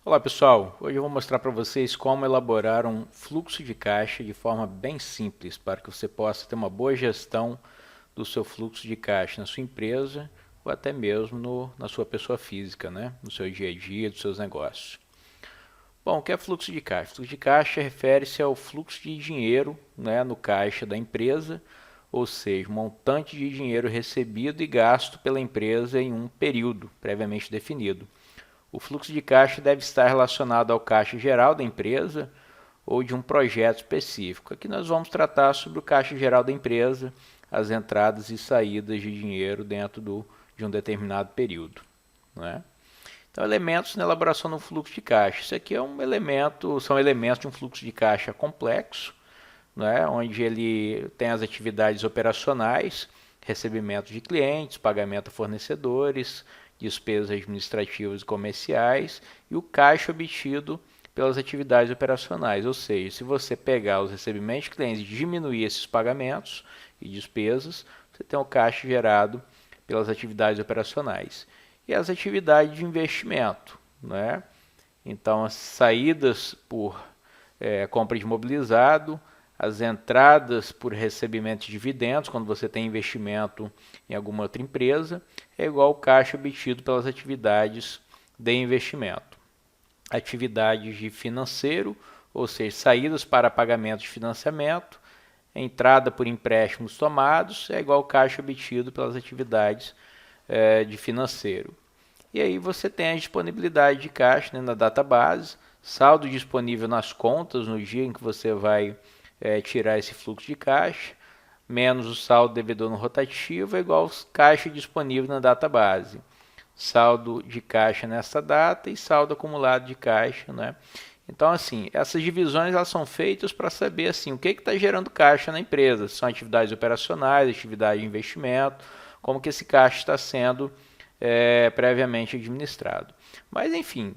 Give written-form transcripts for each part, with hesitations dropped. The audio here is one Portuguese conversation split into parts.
Olá pessoal, hoje eu vou mostrar para vocês como elaborar um fluxo de caixa de forma bem simples para que você possa ter uma boa gestão do seu fluxo de caixa na sua empresa ou até mesmo na sua pessoa física, né? No seu dia a dia, dos seus negócios. Bom, o que é fluxo de caixa? Fluxo de caixa refere-se ao fluxo de dinheiro, né, no caixa da empresa, ou seja, um montante de dinheiro recebido e gasto pela empresa em um período previamente definido. O fluxo de caixa deve estar relacionado ao caixa geral da empresa ou de um projeto específico. Aqui nós vamos tratar sobre o caixa geral da empresa, as entradas e saídas de dinheiro dentro de um determinado período, né? Então, elementos na elaboração do fluxo de caixa. Isso aqui são elementos de um fluxo de caixa complexo, né, onde ele tem as atividades operacionais, recebimento de clientes, pagamento a fornecedores, despesas administrativas e comerciais e o caixa obtido pelas atividades operacionais. Ou seja, se você pegar os recebimentos de clientes e diminuir esses pagamentos e despesas, você tem o caixa gerado pelas atividades operacionais. E as atividades de investimento, né? Então, as saídas por compra de imobilizado, as entradas por recebimento de dividendos, quando você tem investimento em alguma outra empresa, é igual ao caixa obtido pelas atividades de investimento. Atividades de financeiro, ou seja, saídas para pagamento de financiamento, entrada por empréstimos tomados, é igual ao caixa obtido pelas atividades de financeiro. E aí você tem a disponibilidade de caixa, né, na database, saldo disponível nas contas no dia em que você vai tirar esse fluxo de caixa, menos o saldo devedor no rotativo é igual ao caixa disponível na database. Saldo de caixa nessa data e saldo acumulado de caixa, né? Então, assim, essas divisões elas são feitas para saber assim, o que está gerando caixa na empresa. São atividades operacionais, atividade de investimento, como que esse caixa está sendo previamente administrado. Mas, enfim,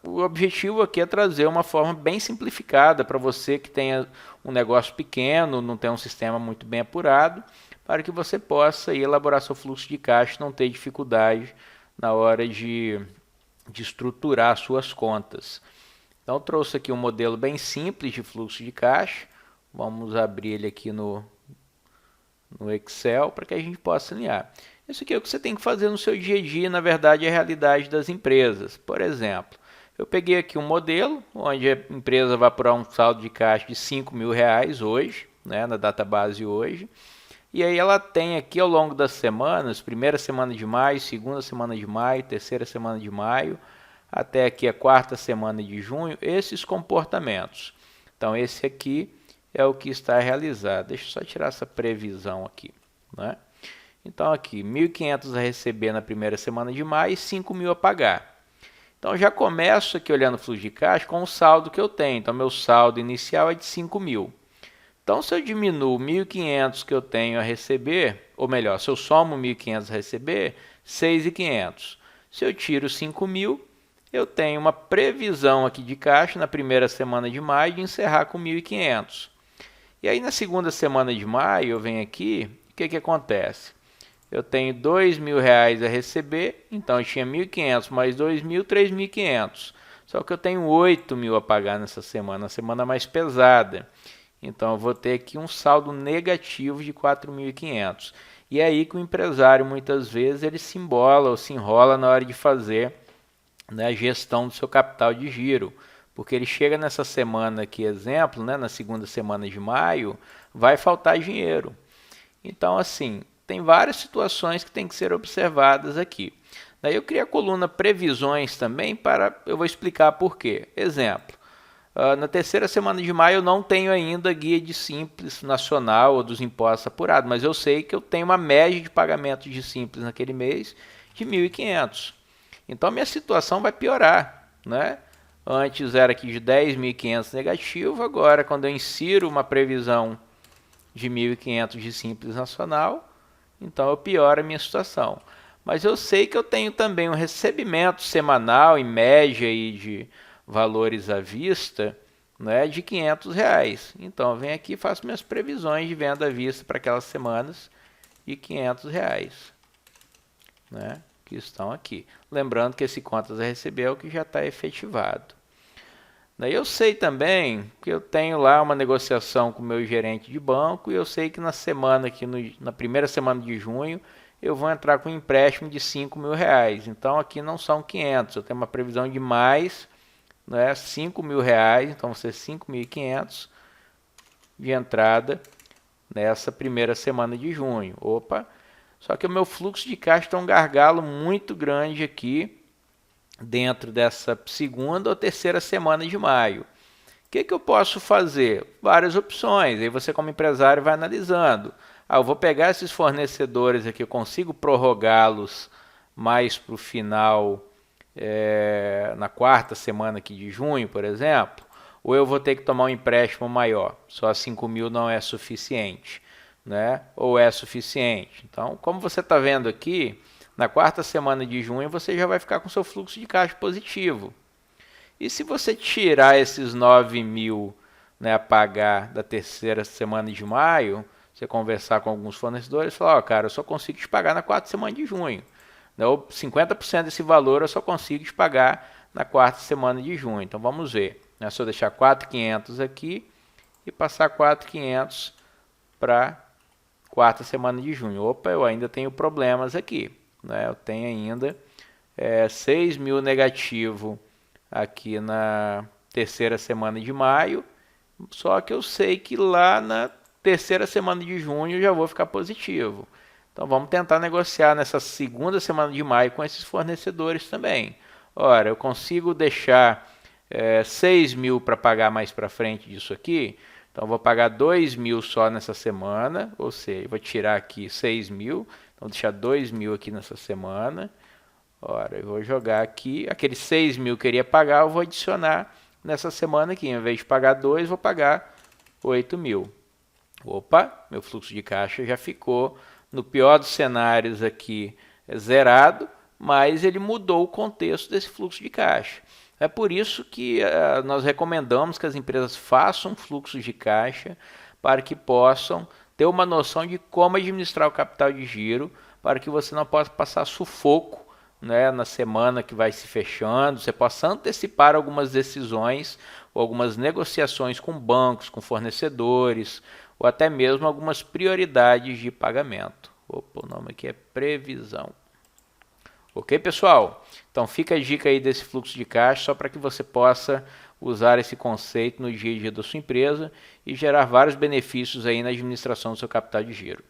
o objetivo aqui é trazer uma forma bem simplificada para você que tenha um negócio pequeno, não tem um sistema muito bem apurado, para que você possa elaborar seu fluxo de caixa e não ter dificuldade na hora de estruturar suas contas. Então, eu trouxe aqui um modelo bem simples de fluxo de caixa. Vamos abrir ele aqui no Excel para que a gente possa alinhar. Isso aqui é o que você tem que fazer no seu dia a dia, na verdade, é a realidade das empresas. Por exemplo, eu peguei aqui um modelo onde a empresa vai apurar um saldo de caixa de R$ 5.000 hoje, né, na database hoje. E aí ela tem aqui ao longo das semanas, primeira semana de maio, segunda semana de maio, terceira semana de maio, até aqui a quarta semana de junho, esses comportamentos. Então esse aqui é o que está realizado. Deixa eu só tirar essa previsão aqui, né? Então aqui, 1.500 a receber na primeira semana de maio e 5.000 a pagar. Então já começo aqui olhando o fluxo de caixa com o saldo que eu tenho. Então meu saldo inicial é de 5.000. Então se eu diminuo 1.500 que eu tenho a receber, ou melhor, se eu somo 1.500 a receber, 6.500. Se eu tiro 5.000, eu tenho uma previsão aqui de caixa na primeira semana de maio de encerrar com 1.500. E aí na segunda semana de maio eu venho aqui, o que acontece? Eu tenho R$ 2.000 a receber, então eu tinha 1.500 mais 2.000, 3.500. Só que eu tenho 8.000 a pagar nessa semana, a semana mais pesada. Então eu vou ter aqui um saldo negativo de 4.500. E é aí que o empresário muitas vezes ele se embola ou se enrola na hora de fazer, né, a gestão do seu capital de giro. Porque ele chega nessa semana aqui, exemplo, né, na segunda semana de maio, vai faltar dinheiro. Então, assim, tem várias situações que têm que ser observadas aqui. Daí eu criei a coluna previsões também eu vou explicar por quê. Exemplo, na terceira semana de maio eu não tenho ainda guia de Simples nacional ou dos impostos apurados, mas eu sei que eu tenho uma média de pagamento de Simples naquele mês de 1.500. Então a minha situação vai piorar, né? Antes era aqui de 10.500 negativo, agora quando eu insiro uma previsão de 1.500 de Simples Nacional, então eu pioro a minha situação. Mas eu sei que eu tenho também um recebimento semanal, em média, aí, de valores à vista, né, de R$ 500. Então eu venho aqui e faço minhas previsões de venda à vista para aquelas semanas de R$ 500. Né? que estão aqui. Lembrando que esse contas a receber é o que já está efetivado. Daí eu sei também que eu tenho lá uma negociação com o meu gerente de banco e eu sei que na semana aqui, na primeira semana de junho, eu vou entrar com um empréstimo de R$ 5.000. Então aqui não são 500, eu tenho uma previsão de mais, né, R$ 5.000, então vão ser 5.500 de entrada nessa primeira semana de junho. Opa! Só que o meu fluxo de caixa está um gargalo muito grande aqui dentro dessa segunda ou terceira semana de maio. O que eu posso fazer? Várias opções. Aí você, como empresário, vai analisando. Eu vou pegar esses fornecedores aqui, eu consigo prorrogá-los mais para o final, na quarta semana aqui de junho, por exemplo, ou eu vou ter que tomar um empréstimo maior. Só 5.000 não é suficiente, né? Ou é suficiente. Então, como você está vendo aqui, na quarta semana de junho você já vai ficar com seu fluxo de caixa positivo. E se você tirar esses 9.000, né, a pagar da terceira semana de maio, você conversar com alguns fornecedores e falar, cara, eu só consigo te pagar na quarta semana de junho. Ou 50% desse valor eu só consigo te pagar na quarta semana de junho. Então vamos ver. É só deixar 4.500 aqui e passar 4.500 para quarta semana de junho. Opa, eu ainda tenho problemas aqui. Né? Eu tenho ainda 6.000 negativo aqui na terceira semana de maio, só que eu sei que lá na terceira semana de junho eu já vou ficar positivo. Então vamos tentar negociar nessa segunda semana de maio com esses fornecedores também. Ora, eu consigo deixar 6.000 para pagar mais para frente disso aqui, então eu vou pagar 2.000 só nessa semana, ou seja, eu vou tirar aqui 6.000, então deixar 2.000 aqui nessa semana. Ora, eu vou jogar aqui, aqueles 6.000 que eu queria pagar, eu vou adicionar nessa semana aqui. Em vez de pagar 2, vou pagar 8.000. Opa, meu fluxo de caixa já ficou, no pior dos cenários aqui, zerado, mas ele mudou o contexto desse fluxo de caixa. É por isso que nós recomendamos que as empresas façam fluxos de caixa para que possam ter uma noção de como administrar o capital de giro, para que você não possa passar sufoco, né, na semana que vai se fechando, você possa antecipar algumas decisões ou algumas negociações com bancos, com fornecedores, ou até mesmo algumas prioridades de pagamento. Opa, o nome aqui é previsão. Ok, pessoal? Então fica a dica aí desse fluxo de caixa, só para que você possa usar esse conceito no dia a dia da sua empresa e gerar vários benefícios aí na administração do seu capital de giro.